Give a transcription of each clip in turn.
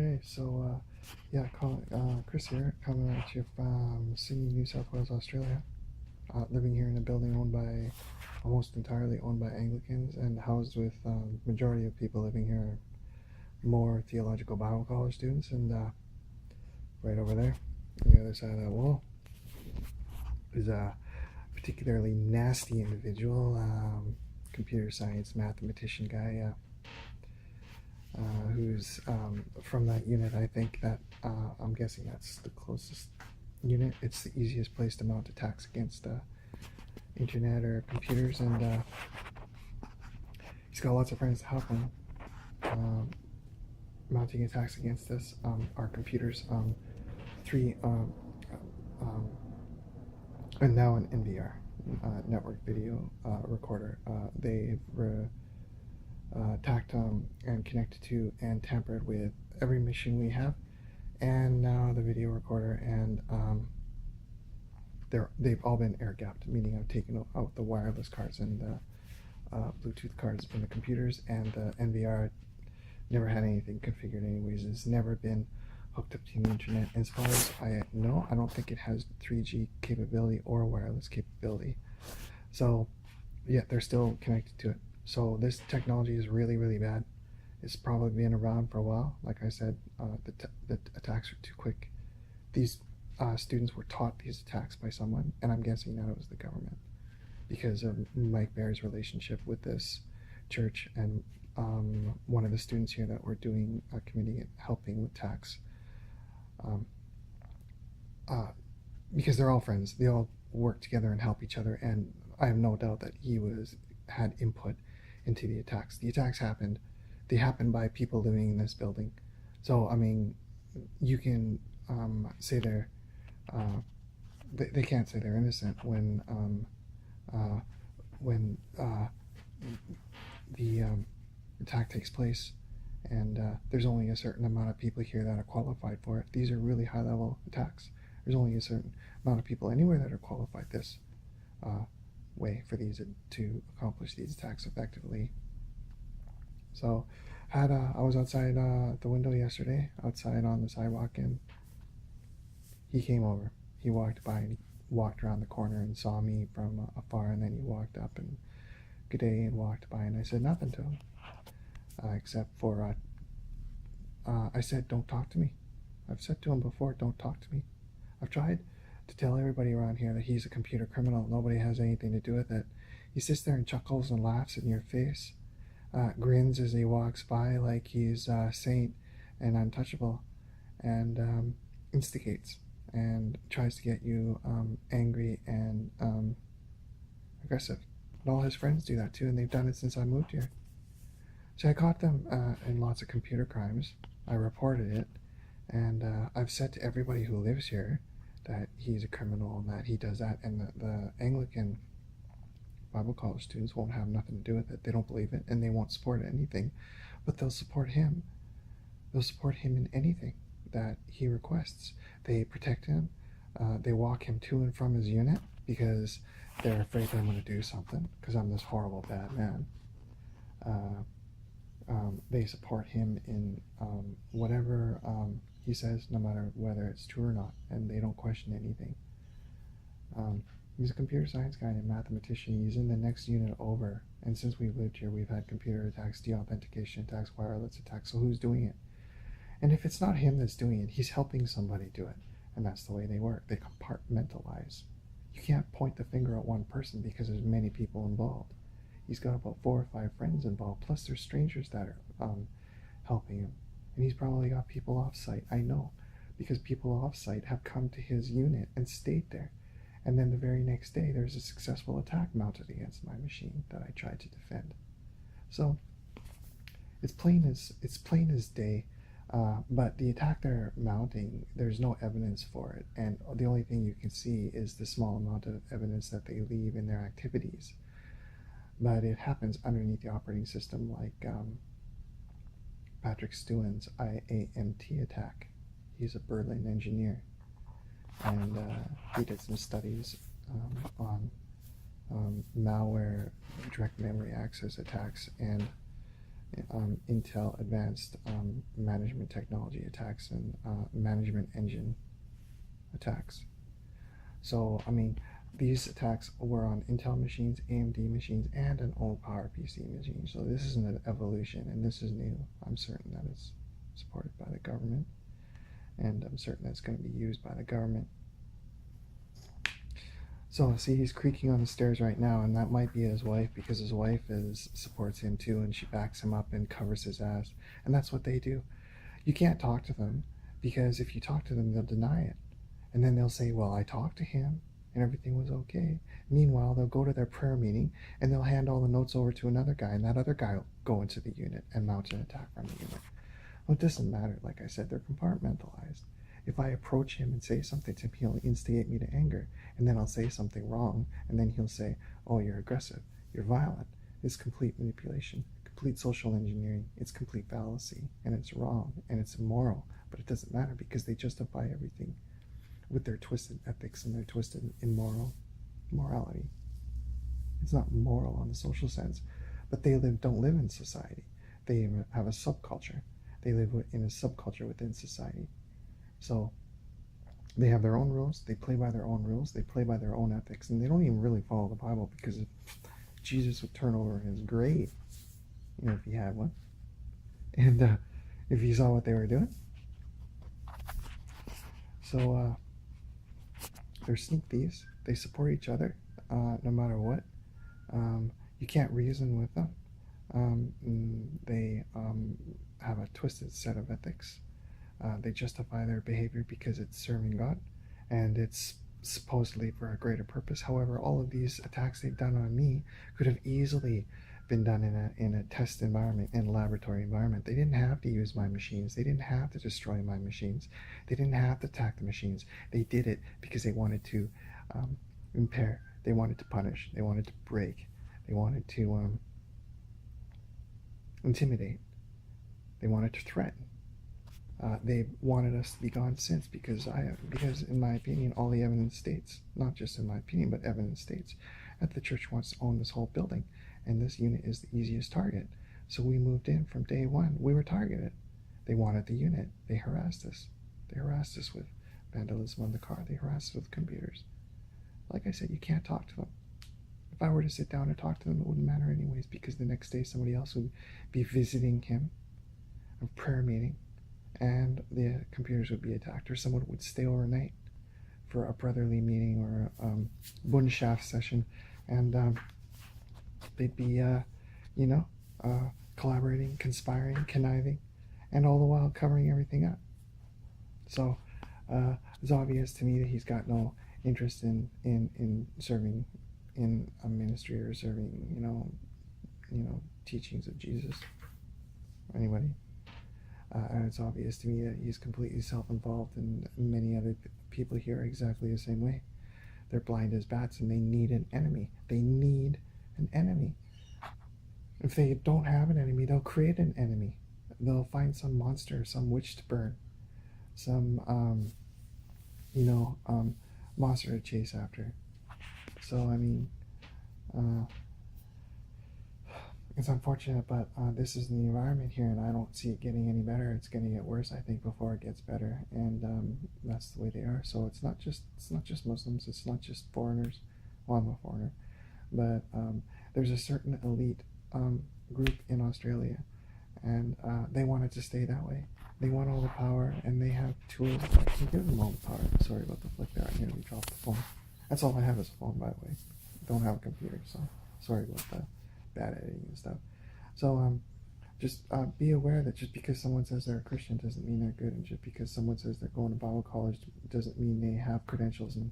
Hey, yeah, Chris here, coming at you from Sydney, New South Wales, Australia. Living here in a building almost entirely owned by Anglicans, and housed with majority of people living here are more theological Bible college students. And right over there, on the other side of that wall, is a particularly nasty individual, computer science mathematician guy. Who's from that unit. I think that I'm guessing that's the closest unit. It's the easiest place to mount attacks against internet or computers, and he's got lots of friends to help him mounting attacks against us. Our computers, three, and now an NVR, network video recorder. They've attacked and connected to and tampered with every machine we have, and now the video recorder, and they've all been air gapped, meaning I've taken out the wireless cards and the Bluetooth cards in the computers, and the NVR never had anything configured anyways. It's never been hooked up to the internet. As far as I know, I don't think it has 3G capability or wireless capability. So yeah, they're still connected to it. So this technology is really, really bad. It's probably been around for a while. Like I said, the attacks are too quick. These students were taught these attacks by someone, and I'm guessing that it was the government, because of Mike Bair's relationship with this church, and one of the students here that were doing committing it, helping with attacks. Because they're all friends, they all work together and help each other, and I have no doubt that he had input into the attacks. The attacks happened. They happened by people living in this building. So I mean, you can say they can't say they're innocent when the attack takes place, and there's only a certain amount of people here that are qualified for it. These are really high-level attacks. There's only a certain amount of people anywhere that are qualified this way for these to accomplish these attacks effectively. So I was outside the window yesterday, outside on the sidewalk, and he came over. He walked by and he walked around the corner and saw me from afar, and then he walked up and good day and walked by, and I said nothing to him, except for I said, don't talk to me. I've said to him before, don't talk to me. I've tried to tell everybody around here that he's a computer criminal. Nobody has anything to do with it. He sits there and chuckles and laughs in your face, grins as he walks by like he's a saint and untouchable, and instigates and tries to get you angry and aggressive. And all his friends do that too, and they've done it since I moved here. So I caught them in lots of computer crimes. I reported it, and I've said to everybody who lives here that he's a criminal and that he does that, and the Anglican Bible college students won't have nothing to do with it. They don't believe it, and they won't support anything, but they'll support him. They'll support him in anything that he requests. They protect him. They walk him to and from his unit because they're afraid that I'm going to do something because I'm this horrible bad man. They support him in whatever he says, no matter whether it's true or not, and they don't question anything. He's a computer science guy and a mathematician. He's in the next unit over, and since we've lived here, we've had computer attacks, de-authentication attacks, wireless attacks. So who's doing it? And if it's not him that's doing it, he's helping somebody do it, and that's the way they work. They compartmentalize. You can't point the finger at one person because there's many people involved. He's got about 4 or 5 friends involved, plus there's strangers that are helping him. And he's probably got people off-site, I know, because people off-site have come to his unit and stayed there. And then the very next day, there's a successful attack mounted against my machine that I tried to defend. So it's plain as day. But the attack they're mounting, there's no evidence for it, and the only thing you can see is the small amount of evidence that they leave in their activities. But it happens underneath the operating system, like Patrick Stewin's IAMT attack. He's a Berlin engineer, and he did some studies on malware, direct memory access attacks, and Intel Advanced Management Technology attacks and management engine attacks. So, I mean, these attacks were on Intel machines, AMD machines, and an old PowerPC machine. So this is an evolution, and this is new. I'm certain that it's supported by the government, and I'm certain that it's going to be used by the government. So, see, he's creaking on the stairs right now, and that might be his wife, because his wife supports him too, and she backs him up and covers his ass. And that's what they do. You can't talk to them, because if you talk to them, they'll deny it. And then they'll say, well, I talked to him, and everything was okay. Meanwhile, they'll go to their prayer meeting, and they'll hand all the notes over to another guy, and that other guy will go into the unit and mount an attack on the unit. Well, it doesn't matter. Like I said, they're compartmentalized. If I approach him and say something to him, he'll instigate me to anger, and then I'll say something wrong, and then he'll say, oh, you're aggressive, you're violent. It's complete manipulation, complete social engineering. It's complete fallacy, and it's wrong, and it's immoral, but it doesn't matter because they justify everything with their twisted ethics and their twisted morality. It's not moral on the social sense, but they don't live in society. They have a subculture. They live in a subculture within society. So they have their own rules, they play by their own rules, they play by their own ethics, and they don't even really follow the Bible, because if Jesus would turn over his grave, if he had one, and if he saw what they were doing. So they're sneak thieves. They support each other no matter what. You can't reason with them. They have a twisted set of ethics. They justify their behavior because it's serving God, and it's supposedly for a greater purpose. However, all of these attacks they've done on me could have easily been done in a test environment, in a laboratory environment. They didn't have to use my machines. They didn't have to destroy my machines. They didn't have to attack the machines. They did it because they wanted to impair. They wanted to punish. They wanted to break. They wanted to intimidate. They wanted to threaten. They wanted us to be gone since, because in my opinion, all the evidence states, not just in my opinion, but evidence states, that the church wants to own this whole building, and this unit is the easiest target. So we moved in from day one. We were targeted. They wanted the unit. They harassed us. They harassed us with vandalism on the car. They harassed us with computers. Like I said, you can't talk to them. If I were to sit down and talk to them, it wouldn't matter anyways, because the next day somebody else would be visiting him, a prayer meeting, and the computers would be attacked, or someone would stay overnight for a brotherly meeting or a Bundschaft session, and they'd be, collaborating, conspiring, conniving, and all the while covering everything up. So it's obvious to me that he's got no interest in serving in a ministry or serving, teachings of Jesus or anybody. And it's obvious to me that he's completely self-involved, and many other people here are exactly the same way. They're blind as bats, and they need an enemy. They need an enemy. If they don't have an enemy, they'll create an enemy. They'll find some monster, some witch to burn, some, monster to chase after. So, I mean, it's unfortunate, but this is the environment here, and I don't see it getting any better. It's going to get worse, I think, before it gets better, and that's the way they are. So it's not just Muslims. It's not just foreigners. Well, I'm a foreigner, but there's a certain elite group in Australia, and they want it to stay that way. They want all the power, and they have tools that can give them all the power. Sorry about the flick there. I nearly dropped the phone. That's all I have is a phone, by the way. I don't have a computer, so sorry about that. Bad editing and stuff. So just be aware that just because someone says they're a Christian doesn't mean they're good, and just because someone says they're going to Bible college doesn't mean they have credentials. And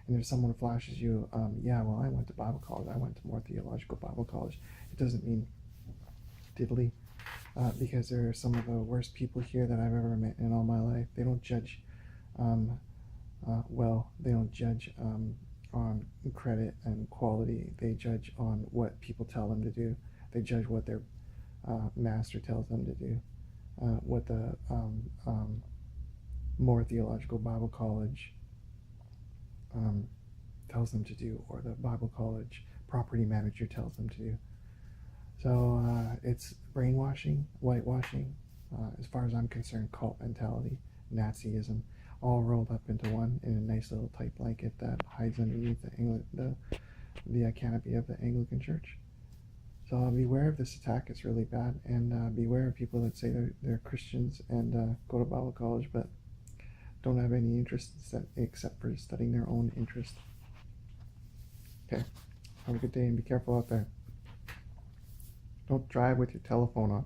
if someone flashes you, yeah, well, I went to Bible college, I went to more theological Bible college, it doesn't mean diddly, because there are some of the worst people here that I've ever met in all my life. They don't judge they don't judge on credit and quality. They judge on what people tell them to do. They judge what their master tells them to do, what the more theological Bible college tells them to do, or the Bible college property manager tells them to do. So it's brainwashing, whitewashing, as far as I'm concerned, cult mentality, Nazism, all rolled up into one in a nice little tight blanket that hides underneath the canopy of the Anglican Church. So beware of this attack. It's really bad, and beware of people that say they're Christians and go to Bible college, but don't have any interest except for studying their own interest. Okay, have a good day and be careful out there. Don't drive with your telephone on.